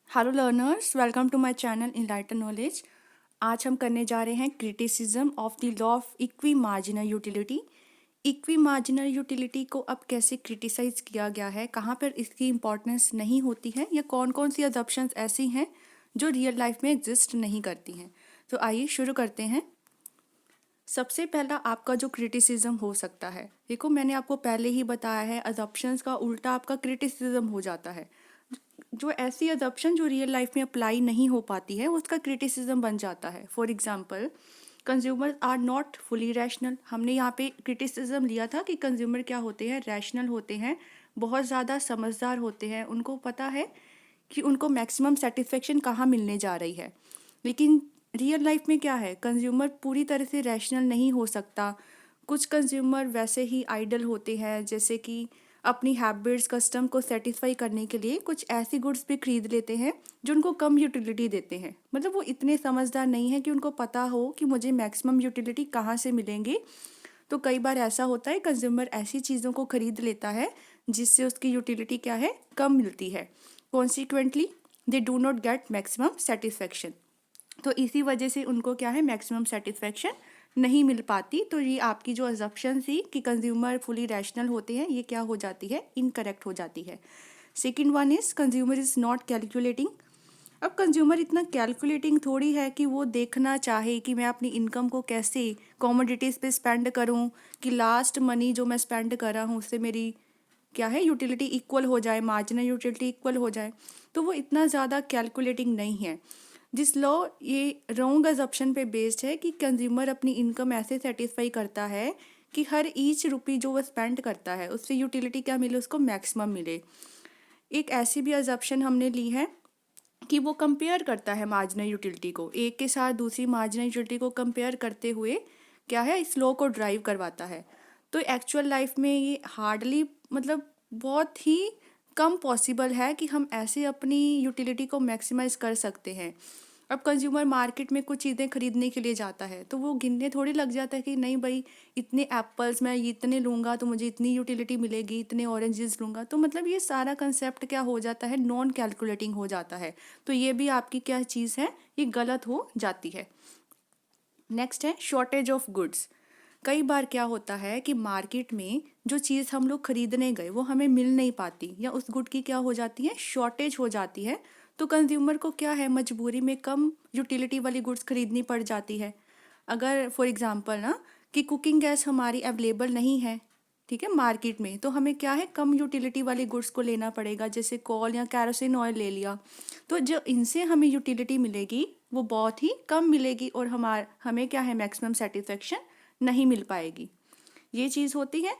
Hello learners, welcome to my channel enlighten knowledge. आज हम करने जा रहे हैं criticism of the law of equi marginal utility. Equi marginal utility को अब कैसे क्रिटिसाइज किया गया है, कहाँ पर इसकी इम्पोर्टेंस नहीं होती है, या कौन कौन सी अजम्पशंस ऐसी हैं जो रियल लाइफ में एग्जिस्ट नहीं करती हैं। तो आइए शुरू करते हैं। सबसे पहला आपका जो क्रिटिसिज्म हो सकता है, देखो मैंने आपको पहले ही बताया है, अजम्पशंस का उल्टा आपका क्रिटिसिज्म हो जाता है। जो ऐसी अजम्पशन जो रियल लाइफ में अप्लाई नहीं हो पाती है उसका क्रिटिसिज्म बन जाता है। For example, consumer are not fully rational. हमने यहाँ पे क्रिटिसिज्म लिया था कि कंज्यूमर क्या होते हैं, रैशनल होते हैं, बहुत ज़्यादा समझदार होते हैं, उनको पता है कि उनको मैक्सिमम सेटिस्फेक्शन कहाँ मिलने जा रही है। लेकिन रियल लाइफ में क्या है, कंज्यूमर पूरी तरह से रैशनल नहीं हो सकता। कुछ कंज्यूमर वैसे ही आइडल होते हैं, जैसे कि अपनी हैबिट्स कस्टम को सेटिस्फाई करने के लिए कुछ ऐसी गुड्स भी खरीद लेते हैं जो उनको कम यूटिलिटी देते हैं। मतलब वो इतने समझदार नहीं है कि उनको पता हो कि मुझे मैक्सिमम यूटिलिटी कहाँ से मिलेंगे। तो कई बार ऐसा होता है, कंज्यूमर ऐसी चीज़ों को खरीद लेता है जिससे उसकी यूटिलिटी क्या है, कम मिलती है। Consequently they do not get maximum satisfaction. तो इसी वजह से उनको क्या है, मैक्सिमम सेटिस्फेक्शन नहीं मिल पाती। तो ये आपकी जो अजम्पशन थी कि कंज्यूमर फुली रैशनल होते हैं, ये क्या हो जाती है, इनकरेक्ट हो जाती है। Second one is consumer is not calculating. अब कंज्यूमर इतना कैलकुलेटिंग थोड़ी है कि वो देखना चाहे कि मैं अपनी इनकम को कैसे कॉमोडिटीज़ पे स्पेंड करूं, कि लास्ट मनी जो मैं स्पेंड कर रहा हूँ उससे मेरी क्या है, यूटिलिटी इक्वल हो जाए, मार्जिनल यूटिलिटी इक्वल हो जाए। तो वो इतना ज़्यादा कैलकुलेटिंग नहीं है। दिस लॉ ये रॉन्ग अजम्पशन पे बेस्ड है कि कंज्यूमर अपनी इनकम ऐसे सेटिस्फाई करता है कि हर ईच रुपी जो वो स्पेंड करता है उससे यूटिलिटी क्या मिले, उसको मैक्सिमम मिले। एक ऐसी भी अजम्पशन हमने ली है कि वो कंपेयर करता है मार्जिनल यूटिलिटी को, एक के साथ दूसरी मार्जिनल यूटिलिटी को कंपेयर करते हुए क्या है, इस लॉ को ड्राइव करवाता है। तो एक्चुअल लाइफ में ये हार्डली, मतलब बहुत ही कम पॉसिबल है कि हम ऐसे अपनी यूटिलिटी को मैक्सिमाइज कर सकते हैं। अब कंज्यूमर मार्केट में कुछ चीज़ें खरीदने के लिए जाता है तो वो गिनने थोड़ी लग जाता है कि नहीं भाई, इतने एप्पल्स मैं इतने लूँगा तो मुझे इतनी यूटिलिटी मिलेगी, इतने ऑरेंजेस लूँगा। तो मतलब ये सारा कंसेप्ट क्या हो जाता है, नॉन कैलकुलेटिंग हो जाता है। तो ये भी आपकी क्या चीज़ है, ये गलत हो जाती है। नेक्स्ट है शॉर्टेज ऑफ गुड्स। कई बार क्या होता है कि मार्केट में जो चीज़ हम लोग खरीदने गए वो हमें मिल नहीं पाती, या उस गुड की क्या हो जाती है, शॉर्टेज हो जाती है। तो कंज्यूमर को क्या है, मजबूरी में कम यूटिलिटी वाली गुड्स खरीदनी पड़ जाती है। अगर फॉर एग्जांपल ना, कि कुकिंग गैस हमारी अवेलेबल नहीं है, ठीक है, मार्केट में, तो हमें क्या है, कम यूटिलिटी वाली गुड्स को लेना पड़ेगा, जैसे कोल या कैरोसिन ऑयल ले लिया। तो जो इनसे हमें यूटिलिटी मिलेगी वो बहुत ही कम मिलेगी और हमें क्या है, मैक्सिमम सेटिस्फेक्शन नहीं मिल पाएगी। ये चीज़ होती है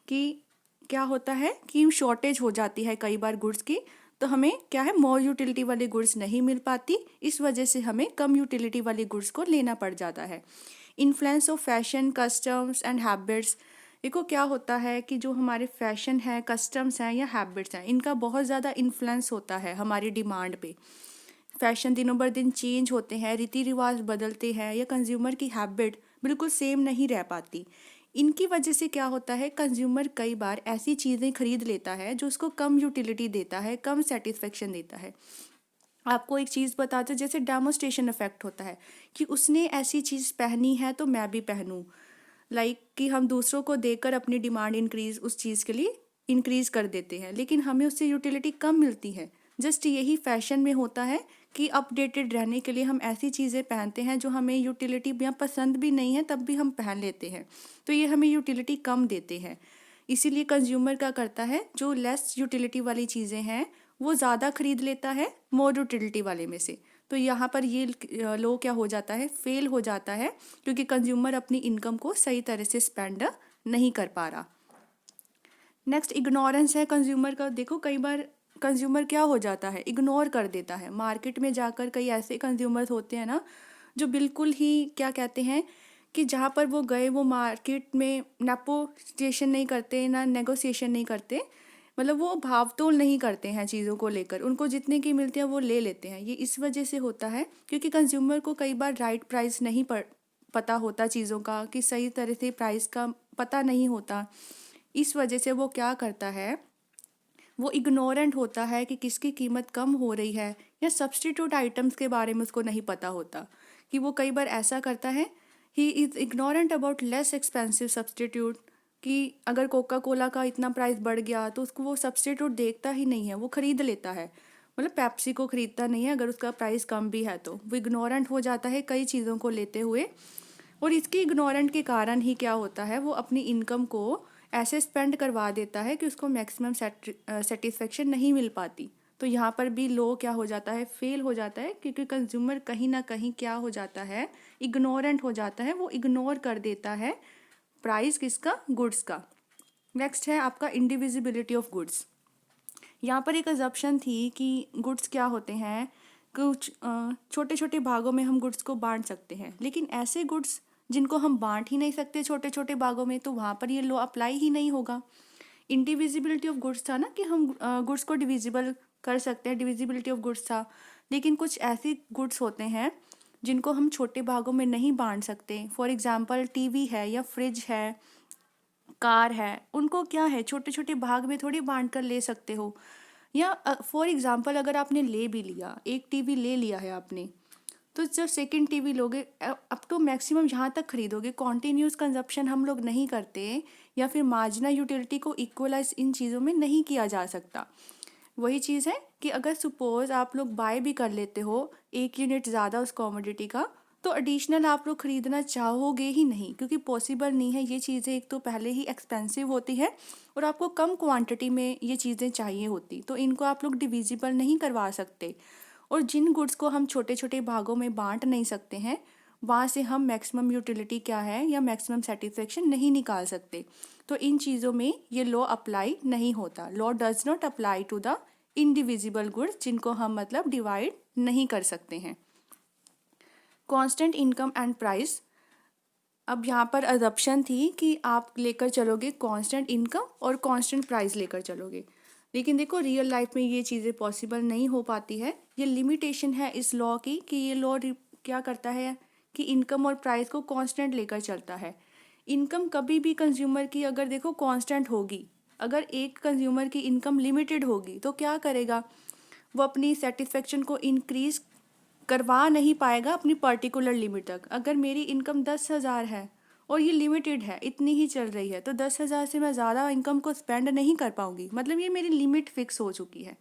कि क्या होता है कि शॉर्टेज हो जाती है कई बार गुड्स की, तो हमें क्या है, मोर यूटिलिटी वाली गुड्स नहीं मिल पाती, इस वजह से हमें कम यूटिलिटी वाली गुड्स को लेना पड़ जाता है। Influence of fashion customs and habits. देखो क्या होता है कि जो हमारे फैशन है, कस्टम्स हैं या हैबिट्स हैं, इनका बहुत ज़्यादा इन्फ्लुएंस होता है हमारी डिमांड पे। फैशन दिनों बर दिन चेंज होते हैं, रीति रिवाज बदलते हैं, या कंज्यूमर की हैबिट बिल्कुल सेम नहीं रह पाती। इनकी वजह से क्या होता है, कंज्यूमर कई बार ऐसी चीज़ें खरीद लेता है जो उसको कम यूटिलिटी देता है, कम सेटिस्फेक्शन देता है। आपको एक चीज़ बताते, जैसे डेमोस्ट्रेशन इफेक्ट होता है कि उसने ऐसी चीज़ पहनी है तो मैं भी पहनूं। कि हम दूसरों को देखकर अपनी डिमांड इंक्रीज उस चीज़ के लिए इंक्रीज कर देते हैं, लेकिन हमें उससे यूटिलिटी कम मिलती है। जस्ट यही फैशन में होता है कि अपडेटेड रहने के लिए हम ऐसी चीज़ें पहनते हैं जो हमें यूटिलिटी या पसंद भी नहीं है तब भी हम पहन लेते हैं, तो ये हमें यूटिलिटी कम देते हैं। इसीलिए कंज्यूमर क्या करता है, जो लेस यूटिलिटी वाली चीज़ें हैं वो ज़्यादा खरीद लेता है मोर यूटिलिटी वाले में से। तो यहाँ पर ये लो क्या हो जाता है, फेल हो जाता है, क्योंकि कंज्यूमर अपनी इनकम को सही तरह से स्पेंड नहीं कर पा रहा। नेक्स्ट इग्नोरेंस है कंज्यूमर का। देखो कई बार कंज्यूमर क्या हो जाता है, इग्नोर कर देता है। मार्केट में जाकर कई ऐसे कंज्यूमर्स होते हैं ना, जो बिल्कुल ही क्या कहते हैं कि जहाँ पर वो गए वो मार्केट में नेगोशिएशन नहीं करते, ना नेगोशिएशन नहीं करते, मतलब वो भावतोल नहीं करते हैं चीज़ों को लेकर, उनको जितने की मिलती है वो ले लेते हैं। ये इस वजह से होता है क्योंकि कंज्यूमर को कई बार राइट प्राइस नहीं पता होता चीज़ों का, कि सही तरह से प्राइस का पता नहीं होता। इस वजह से वो क्या करता है, वो इग्नोरेंट होता है कि किसकी कीमत कम हो रही है, या सब्स्टिट्यूट आइटम्स के बारे में उसको नहीं पता होता कि वो कई बार ऐसा करता है, he is ignorant about less expensive substitute, कि अगर कोका कोला का इतना प्राइस बढ़ गया तो उसको वो सब्स्टिट्यूट देखता ही नहीं है, वो खरीद लेता है। मतलब पेप्सी को खरीदता नहीं है अगर उसका प्राइस कम भी है, तो वो इग्नोरेंट हो जाता है कई चीज़ों को लेते हुए। और इसके इग्नोरेंट के कारण ही क्या होता है, वो अपनी इनकम को ऐसे स्पेंड करवा देता है कि उसको मैक्सिमम सेटिस्फेक्शन नहीं मिल पाती। तो यहाँ पर भी लो क्या हो जाता है, फेल हो जाता है, क्योंकि कंज्यूमर कहीं ना कहीं क्या हो जाता है, इग्नोरेंट हो जाता है, वो इग्नोर कर देता है प्राइस किसका, गुड्स का। नेक्स्ट है आपका इंडिविजिबिलिटी ऑफ गुड्स। यहाँ पर एक अजम्पशन थी कि गुड्स क्या होते हैं, कुछ छोटे छोटे भागों में हम गुड्स को बांट सकते हैं, लेकिन ऐसे गुड्स जिनको हम बांट ही नहीं सकते छोटे छोटे भागों में, तो वहाँ पर ये लॉ अप्लाई ही नहीं होगा। इंडिविजिबिलिटी ऑफ गुड्स था ना, कि हम गुड्स को डिविजिबल कर सकते हैं, डिविजिबिलिटी ऑफ गुड्स था। लेकिन कुछ ऐसी गुड्स होते हैं जिनको हम छोटे भागों में नहीं बांट सकते। फॉर एग्जांपल टीवी है या फ्रिज है, कार है, उनको क्या है छोटे छोटे भाग में थोड़ी बांट कर ले सकते हो। या फॉर एग्जांपल अगर आपने ले भी लिया, एक टीवी ले लिया है आपने, तो जब सेकंड टीवी लोगे अप टू मैक्सिमम यहाँ तक खरीदोगे, कॉन्टिन्यूस कंजप्शन हम लोग नहीं करते, या फिर मार्जिनल यूटिलिटी को इक्वलाइज इन चीज़ों में नहीं किया जा सकता। वही चीज़ है कि अगर सपोज आप लोग बाय भी कर लेते हो 1 यूनिट ज़्यादा उस कॉमोडिटी का, तो एडिशनल आप लोग ख़रीदना चाहोगे ही नहीं, क्योंकि पॉसिबल नहीं है। ये चीज़ें एक तो पहले ही एक्सपेंसिव होती है और आपको कम क्वांटिटी में ये चीज़ें चाहिए होती, तो इनको आप लोग डिविजिबल नहीं करवा सकते। और जिन गुड्स को हम छोटे छोटे भागों में बांट नहीं सकते हैं, वहाँ से हम मैक्सिमम यूटिलिटी क्या है या मैक्सिमम सेटिस्फेक्शन नहीं निकाल सकते। तो इन चीज़ों में ये लॉ अप्लाई नहीं होता। Law does not apply to the indivisible goods, जिनको हम मतलब डिवाइड नहीं कर सकते हैं। Constant income and price. अब यहाँ पर अजम्पशन थी कि आप लेकर चलोगे कांस्टेंट इनकम और कांस्टेंट प्राइस लेकर चलोगे, लेकिन देखो रियल लाइफ में ये चीज़ें पॉसिबल नहीं हो पाती है। ये लिमिटेशन है इस लॉ की, कि ये लॉ क्या करता है कि इनकम और प्राइस को कांस्टेंट लेकर चलता है। इनकम कभी भी कंज्यूमर की अगर देखो कांस्टेंट होगी, अगर एक कंज्यूमर की इनकम लिमिटेड होगी तो क्या करेगा, वो अपनी सेटिस्फेक्शन को इंक्रीज करवा नहीं पाएगा अपनी पर्टिकुलर लिमिट तक। अगर मेरी इनकम 10,000 है और ये लिमिटेड है, इतनी ही चल रही है, तो 10,000 से मैं ज़्यादा इनकम को स्पेंड नहीं कर पाऊंगी, मतलब ये मेरी लिमिट फिक्स हो चुकी है।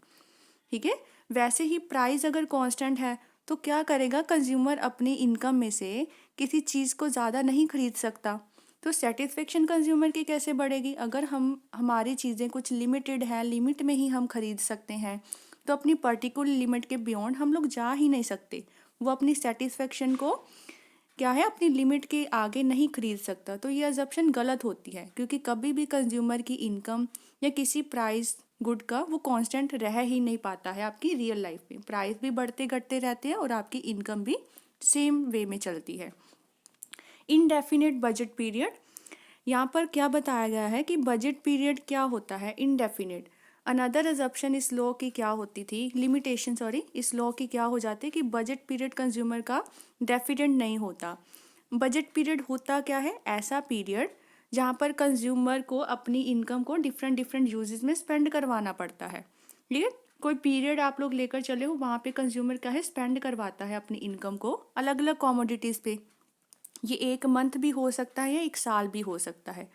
ठीक है। वैसे ही प्राइस अगर कांस्टेंट है तो क्या करेगा, कंज्यूमर अपनी इनकम में से किसी चीज़ को ज़्यादा नहीं खरीद सकता, तो सेटिस्फेक्शन कंज्यूमर की कैसे बढ़ेगी। अगर हमारी चीज़ें कुछ लिमिटेड है, लिमिट में ही हम खरीद सकते हैं, तो अपनी पर्टिकुलर लिमिट के बियॉन्ड हम लोग जा ही नहीं सकते। वो अपनी सेटिस्फेक्शन को क्या है, अपनी लिमिट के आगे नहीं खरीद सकता। तो ये अजम्पशन गलत होती है, क्योंकि कभी भी कंज्यूमर की इनकम या किसी प्राइस गुड का वो कांस्टेंट रह ही नहीं पाता है। आपकी रियल लाइफ में प्राइस भी बढ़ते घटते रहते हैं और आपकी इनकम भी सेम वे में चलती है। Indefinite budget period. यहाँ पर क्या बताया गया है कि बजट पीरियड क्या होता है, इनडेफिनिट। अनदर अजम्पशन इस लॉ की क्या होती थी, लिमिटेशन सॉरी, इस लॉ की क्या हो जाती है कि बजट पीरियड कंज्यूमर का डेफिनेट नहीं होता। बजट पीरियड होता क्या है, ऐसा पीरियड जहाँ पर कंज्यूमर को अपनी इनकम को डिफरेंट डिफरेंट यूजेस में स्पेंड करवाना पड़ता है। ठीक है। कोई पीरियड आप लोग लेकर चले हो, वहाँ पे कंज्यूमर क्या है, स्पेंड करवाता है अपनी इनकम को अलग अलग कॉमोडिटीज़ पे। ये 1 मंथ भी हो सकता है या 1 साल भी हो सकता है।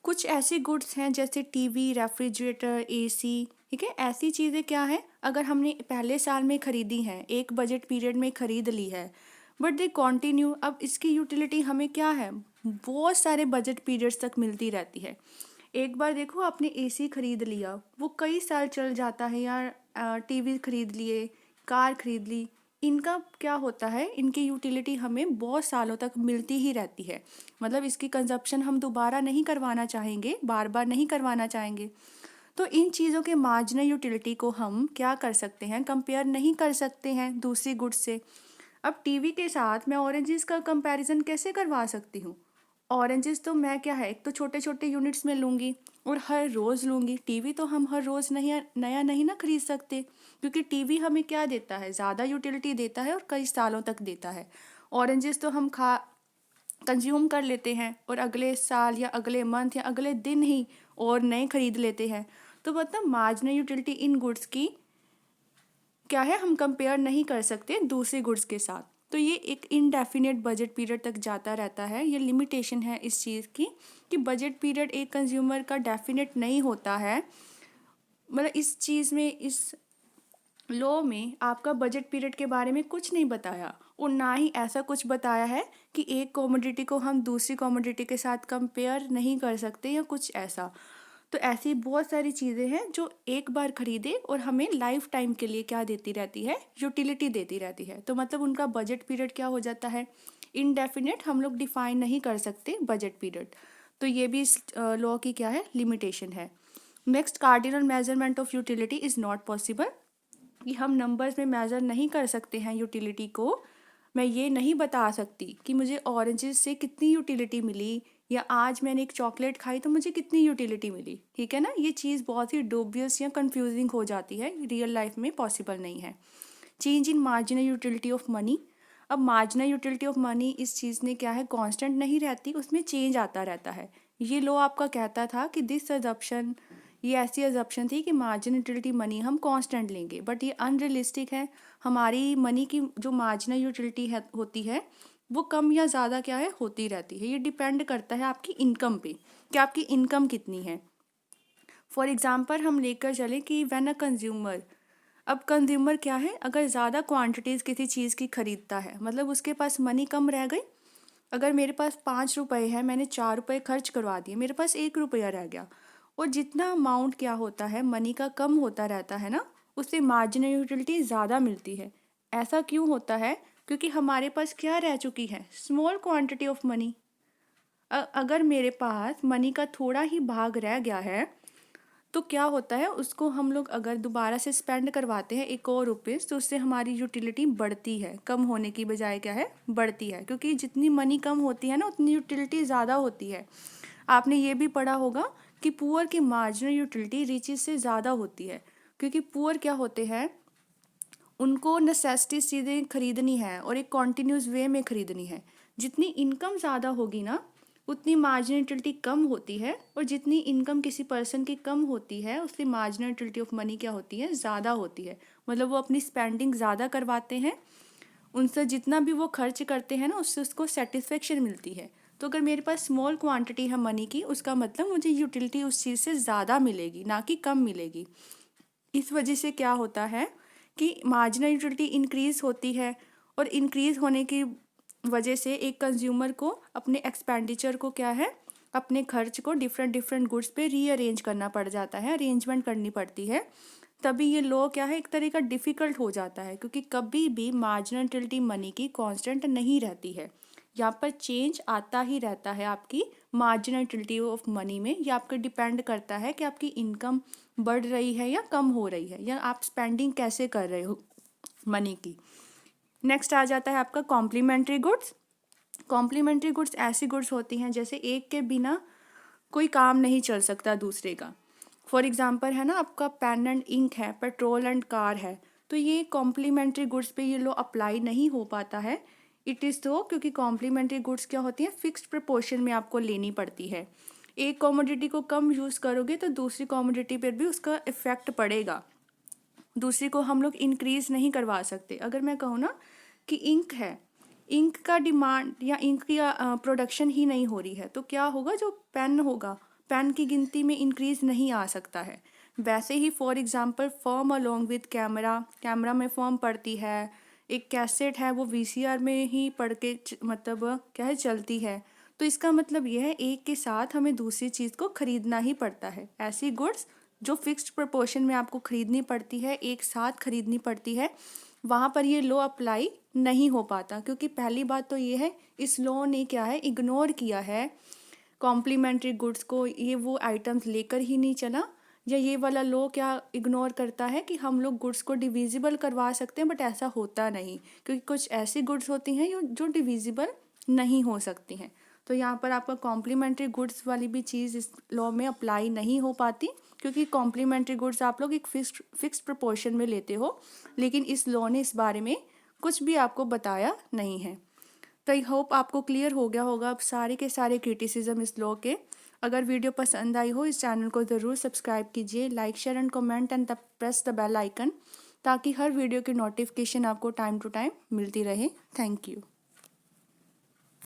कुछ ऐसी गुड्स हैं जैसे टीवी, रेफ्रिजरेटर, एसी, ठीक है, ऐसी चीज़ें क्या है, अगर हमने पहले साल में ख़रीदी हैं, एक बजट पीरियड में ख़रीद ली है, बट दे कंटिन्यू, अब इसकी यूटिलिटी हमें क्या है, बहुत सारे बजट पीरियड्स तक मिलती रहती है। एक बार देखो आपने एसी खरीद लिया, वो कई साल चल जाता है यार। टीवी खरीद लिए, कार खरीद ली, इनका क्या होता है, इनकी यूटिलिटी हमें बहुत सालों तक मिलती ही रहती है। मतलब इसकी कंजप्शन हम दोबारा नहीं करवाना चाहेंगे, बार बार नहीं करवाना चाहेंगे। तो इन चीज़ों के मार्जिनल यूटिलिटी को हम क्या कर सकते हैं, कंपेयर नहीं कर सकते हैं दूसरी गुड्स से। अब टीवी के साथ मैं ऑरेंजेस का कंपैरिजन कैसे करवा सकती हूँ। ऑरेंजेस तो मैं क्या है, एक तो छोटे छोटे यूनिट्स में लूँगी और हर रोज़ लूँगी। टीवी तो हम हर रोज़ नहीं, नया नहीं ना खरीद सकते, क्योंकि टीवी हमें क्या देता है, ज़्यादा यूटिलिटी देता है और कई सालों तक देता है। ऑरेंजेस तो हम कंज्यूम कर लेते हैं और अगले साल या अगले मंथ या अगले दिन ही और नए खरीद लेते हैं। तो मतलब मार्जिनल यूटिलिटी इन गुड्स की क्या है, हम कंपेयर नहीं कर सकते दूसरे गुड्स के साथ। तो ये एक इनडेफिनेट बजट पीरियड तक जाता रहता है। ये लिमिटेशन है इस चीज़ की कि बजट पीरियड एक कंज्यूमर का डेफिनेट नहीं होता है। मतलब इस चीज़ में, इस लॉ में आपका बजट पीरियड के बारे में कुछ नहीं बताया, और ना ही ऐसा कुछ बताया है कि एक कमोडिटी को हम दूसरी कमोडिटी के साथ कंपेयर नहीं कर सकते या कुछ ऐसा। तो ऐसी बहुत सारी चीज़ें हैं जो एक बार खरीदे और हमें लाइफ टाइम के लिए क्या देती रहती है, यूटिलिटी देती रहती है। तो मतलब उनका बजट पीरियड क्या हो जाता है, इनडेफिनेट, हम लोग डिफाइन नहीं कर सकते बजट पीरियड। तो ये भी इस लॉ की क्या है, लिमिटेशन है। Next, cardinal measurement of utility is not possible, कि हम नंबर्स में मेज़र नहीं कर सकते हैं यूटिलिटी को। मैं ये नहीं बता सकती कि मुझे ऑरेंजेस से कितनी यूटिलिटी मिली, या आज मैंने एक चॉकलेट खाई तो मुझे कितनी यूटिलिटी मिली, ठीक है ना। ये चीज़ बहुत ही डोबियस या कंफ्यूजिंग हो जाती है, रियल लाइफ में पॉसिबल नहीं है। Change in marginal utility of money. अब मार्जिनल यूटिलिटी ऑफ मनी इस चीज़ ने क्या है, कांस्टेंट नहीं रहती, उसमें चेंज आता रहता है। ये लॉ आपका कहता था कि दिस अजप्शन, ये ऐसी अजप्शन थी कि मार्जिनल यूटिलिटी मनी हम कांस्टेंट लेंगे, बट ये अनरियलिस्टिक है। हमारी मनी की जो मार्जिनल यूटिलिटी है होती है वो कम या ज़्यादा क्या है, होती रहती है। ये डिपेंड करता है आपकी इनकम पे, कि आपकी इनकम कितनी है। फॉर एग्जाम्पल हम लेकर चले कि व्हेन अ कंज्यूमर, अब कंज्यूमर क्या है, अगर ज़्यादा क्वांटिटीज़ किसी चीज़ की खरीदता है, मतलब उसके पास मनी कम रह गई। अगर मेरे पास 5 रुपये है, मैंने 4 रुपये खर्च करवा दिए, मेरे पास 1 रुपया रह गया। और जितना अमाउंट क्या होता है मनी का कम होता रहता है ना, उससे मार्जिनल यूटिलिटी ज़्यादा मिलती है। ऐसा क्यों होता है, क्योंकि हमारे पास क्या रह चुकी है, स्मॉल क्वांटिटी ऑफ मनी। अगर मेरे पास मनी का थोड़ा ही भाग रह गया है, तो क्या होता है, उसको हम लोग अगर दोबारा से स्पेंड करवाते हैं एक और रुपीज़, तो उससे हमारी यूटिलिटी बढ़ती है, कम होने की बजाय क्या है, बढ़ती है। क्योंकि जितनी मनी कम होती है ना, उतनी यूटिलिटी ज़्यादा होती है। आपने ये भी पढ़ा होगा कि पुअर की मार्जिनल यूटिलिटी रिचेस से ज़्यादा होती है, क्योंकि पुअर क्या होते हैं, उनको नेसेसिटीज चीज़ें खरीदनी है और एक कॉन्टीन्यूस वे में खरीदनी है। जितनी इनकम ज़्यादा होगी ना, उतनी मार्जिनल यूटिलिटी कम होती है, और जितनी इनकम किसी पर्सन की कम होती है, उसकी मार्जिनल यूटिलिटी ऑफ मनी क्या होती है, ज़्यादा होती है। मतलब वो अपनी स्पेंडिंग ज़्यादा करवाते हैं, उनसे जितना भी वो खर्च करते हैं ना, उससे उसको सेटिस्फेक्शन मिलती है। तो अगर मेरे पास स्मॉल क्वांटिटी है मनी की, उसका मतलब मुझे यूटिलिटी उस चीज़ से ज़्यादा मिलेगी, ना कि कम मिलेगी। इस वजह से क्या होता है कि मार्जिनल यूटिलिटी इंक्रीज़ होती है, और इंक्रीज़ होने की वजह से एक कंज्यूमर को अपने एक्सपेंडिचर को क्या है, अपने खर्च को डिफरेंट डिफरेंट गुड्स पे रीअरेंज करना पड़ जाता है, अरेंजमेंट करनी पड़ती है। तभी ये लॉ क्या है, एक तरह का डिफ़िकल्ट हो जाता है, क्योंकि कभी भी मार्जिनल यूटिलिटी मनी की कांस्टेंट नहीं रहती है। यहाँ पर चेंज आता ही रहता है आपकी मार्जिनल यूटिलिटी ऑफ मनी में। ये आपका डिपेंड करता है कि आपकी इनकम बढ़ रही है या कम हो रही है, या आप स्पेंडिंग कैसे कर रहे हो मनी की। नेक्स्ट आ जाता है आपका कॉम्प्लीमेंट्री गुड्स। कॉम्प्लीमेंट्री गुड्स ऐसी गुड्स होती हैं जैसे एक के बिना कोई काम नहीं चल सकता दूसरे का। फॉर एग्जांपल है ना, आपका पेन एंड इंक है, पेट्रोल एंड कार है, तो ये कॉम्प्लीमेंट्री गुड्स पे ये लो अप्लाई नहीं हो पाता है। इट इज़ तो क्योंकि कॉम्प्लीमेंट्री गुड्स क्या होती हैं, फिक्स्ड प्रपोर्शन में आपको लेनी पड़ती है। एक कॉमोडिटी को कम यूज़ करोगे तो दूसरी कॉमोडिटी पर भी उसका इफ़ेक्ट पड़ेगा। दूसरी को हम लोग इंक्रीज़ नहीं करवा सकते। अगर मैं कहूँ ना कि इंक है, इंक का डिमांड या इंक की प्रोडक्शन ही नहीं हो रही है, तो क्या होगा, जो पेन होगा, पेन की गिनती में इंक्रीज़ नहीं आ सकता है। वैसे ही for example film along with camera, camera में फर्म पड़ती है, एक कैसेट है वो वीसीआर में ही पढ़ के मतलब क्या है, चलती है। तो इसका मतलब यह है, एक के साथ हमें दूसरी चीज़ को खरीदना ही पड़ता है। ऐसी गुड्स जो फिक्स्ड प्रोपोर्शन में आपको खरीदनी पड़ती है, एक साथ खरीदनी पड़ती है, वहाँ पर ये लॉ अप्लाई नहीं हो पाता। क्योंकि पहली बात तो ये है, इस लॉ ने क्या है, इग्नोर किया है कॉम्प्लीमेंट्री गुड्स को। ये वो आइटम्स लेकर ही नहीं चला, या ये वाला लॉ क्या इग्नोर करता है कि हम लोग गुड्स को डिविजिबल करवा सकते हैं, बट ऐसा होता नहीं, क्योंकि कुछ ऐसी गुड्स होती हैं जो डिविजिबल नहीं हो सकती हैं। तो यहाँ पर आपका कॉम्प्लीमेंट्री गुड्स वाली भी चीज़ इस लॉ में अप्लाई नहीं हो पाती, क्योंकि कॉम्प्लीमेंट्री गुड्स आप लोग एक फिक्स्ड प्रपोर्शन में लेते हो, लेकिन इस लॉ ने इस बारे में कुछ भी आपको बताया नहीं है। तो आई होप आपको क्लियर हो गया होगा अब सारे के सारे क्रिटिसिज्म इस लॉ के। अगर वीडियो पसंद आई हो इस चैनल को ज़रूर सब्सक्राइब कीजिए, like share and comment and press the bell icon, ताकि हर वीडियो की नोटिफिकेशन आपको टाइम टू टाइम मिलती रहे। Thank you.